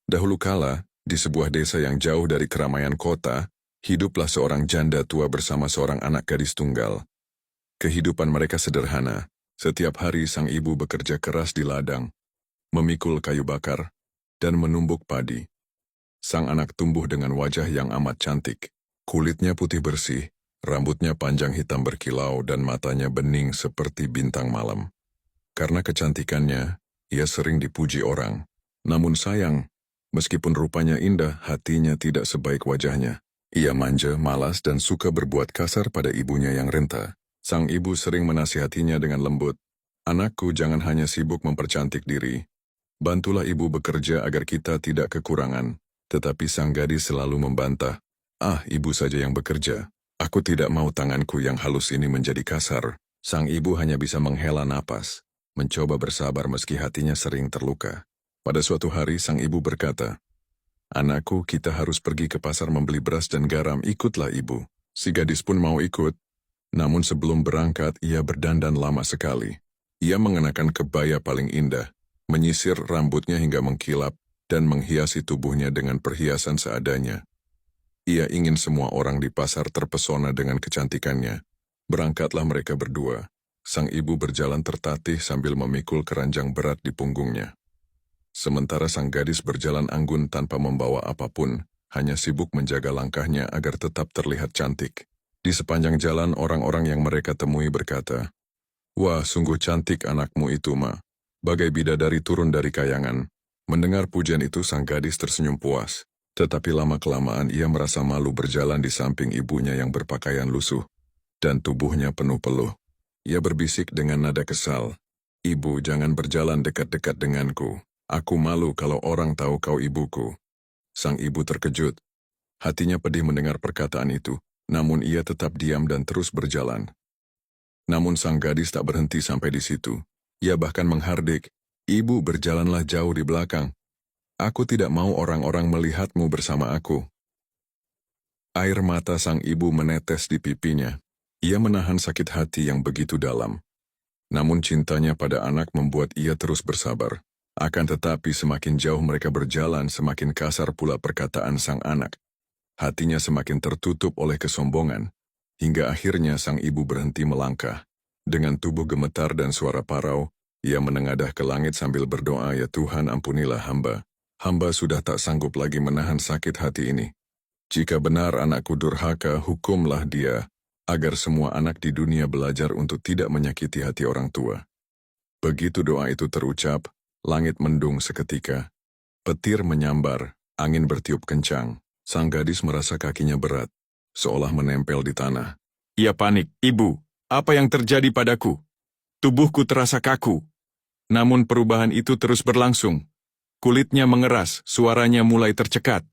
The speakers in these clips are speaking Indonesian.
Dahulu kala, di sebuah desa yang jauh dari keramaian kota, hiduplah seorang janda tua bersama seorang anak gadis tunggal. Kehidupan mereka sederhana. Setiap hari sang ibu bekerja keras di ladang, memikul kayu bakar, dan menumbuk padi. Sang anak tumbuh dengan wajah yang amat cantik. Kulitnya putih bersih, rambutnya panjang hitam berkilau dan matanya bening seperti bintang malam. Karena kecantikannya, ia sering dipuji orang. Namun sayang, meskipun rupanya indah, hatinya tidak sebaik wajahnya. Ia manja, malas, dan suka berbuat kasar pada ibunya yang renta. Sang ibu sering menasihatinya dengan lembut. "Anakku, jangan hanya sibuk mempercantik diri. Bantulah ibu bekerja agar kita tidak kekurangan." Tetapi sang gadis selalu membantah. "Ah, ibu saja yang bekerja. Aku tidak mau tanganku yang halus ini menjadi kasar." Sang ibu hanya bisa menghela napas, mencoba bersabar meski hatinya sering terluka. Pada suatu hari sang ibu berkata, "Anakku, kita harus pergi ke pasar membeli beras dan garam, ikutlah ibu." Si gadis pun mau ikut. Namun sebelum berangkat, ia berdandan lama sekali. Ia mengenakan kebaya paling indah, menyisir rambutnya hingga mengkilap, dan menghiasi tubuhnya dengan perhiasan seadanya. Ia ingin semua orang di pasar terpesona dengan kecantikannya. Berangkatlah mereka berdua. Sang ibu berjalan tertatih sambil memikul keranjang berat di punggungnya. Sementara sang gadis berjalan anggun tanpa membawa apapun, hanya sibuk menjaga langkahnya agar tetap terlihat cantik. Di sepanjang jalan orang-orang yang mereka temui berkata, "Wah, sungguh cantik anakmu itu, Ma. Bagai bidadari turun dari kayangan." Mendengar pujian itu sang gadis tersenyum puas. Tetapi lama-kelamaan ia merasa malu berjalan di samping ibunya yang berpakaian lusuh, dan tubuhnya penuh peluh. Ia berbisik dengan nada kesal, "Ibu, jangan berjalan dekat-dekat denganku. Aku malu kalau orang tahu kau ibuku." Sang ibu terkejut. Hatinya pedih mendengar perkataan itu. Namun ia tetap diam dan terus berjalan. Namun sang gadis tak berhenti sampai di situ. Ia bahkan menghardik, "Ibu, berjalanlah jauh di belakang. Aku tidak mau orang-orang melihatmu bersama aku." Air mata sang ibu menetes di pipinya. Ia menahan sakit hati yang begitu dalam. Namun cintanya pada anak membuat ia terus bersabar. Akan tetapi semakin jauh mereka berjalan, semakin kasar pula perkataan sang anak. Hatinya semakin tertutup oleh kesombongan, hingga akhirnya sang ibu berhenti melangkah. Dengan tubuh gemetar dan suara parau, ia menengadah ke langit sambil berdoa, "Ya Tuhan, ampunilah hamba. Hamba sudah tak sanggup lagi menahan sakit hati ini. Jika benar anakku durhaka, hukumlah dia, agar semua anak di dunia belajar untuk tidak menyakiti hati orang tua." Begitu doa itu terucap, langit mendung seketika. Petir menyambar, angin bertiup kencang. Sang gadis merasa kakinya berat, seolah menempel di tanah. Ia panik, "Ibu, apa yang terjadi padaku? Tubuhku terasa kaku." Namun perubahan itu terus berlangsung. Kulitnya mengeras, suaranya mulai tercekat.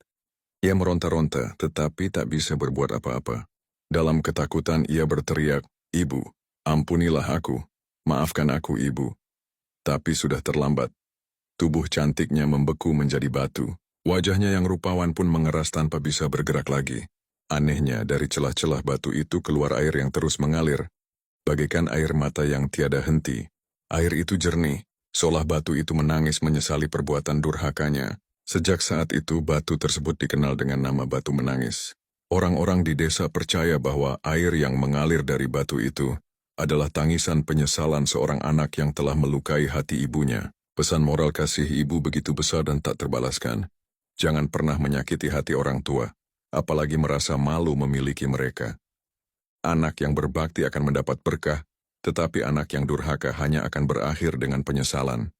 Ia meronta-ronta, tetapi tak bisa berbuat apa-apa. Dalam ketakutan ia berteriak, "Ibu, ampunilah aku. Maafkan aku, Ibu." Tapi sudah terlambat. Tubuh cantiknya membeku menjadi batu. Wajahnya yang rupawan pun mengeras tanpa bisa bergerak lagi. Anehnya, dari celah-celah batu itu keluar air yang terus mengalir, bagaikan air mata yang tiada henti. Air itu jernih, seolah batu itu menangis menyesali perbuatan durhakanya. Sejak saat itu, batu tersebut dikenal dengan nama batu menangis. Orang-orang di desa percaya bahwa air yang mengalir dari batu itu adalah tangisan penyesalan seorang anak yang telah melukai hati ibunya. Pesan moral kasih ibu begitu besar dan tak terbalaskan. Jangan pernah menyakiti hati orang tua, apalagi merasa malu memiliki mereka. Anak yang berbakti akan mendapat berkah, tetapi anak yang durhaka hanya akan berakhir dengan penyesalan.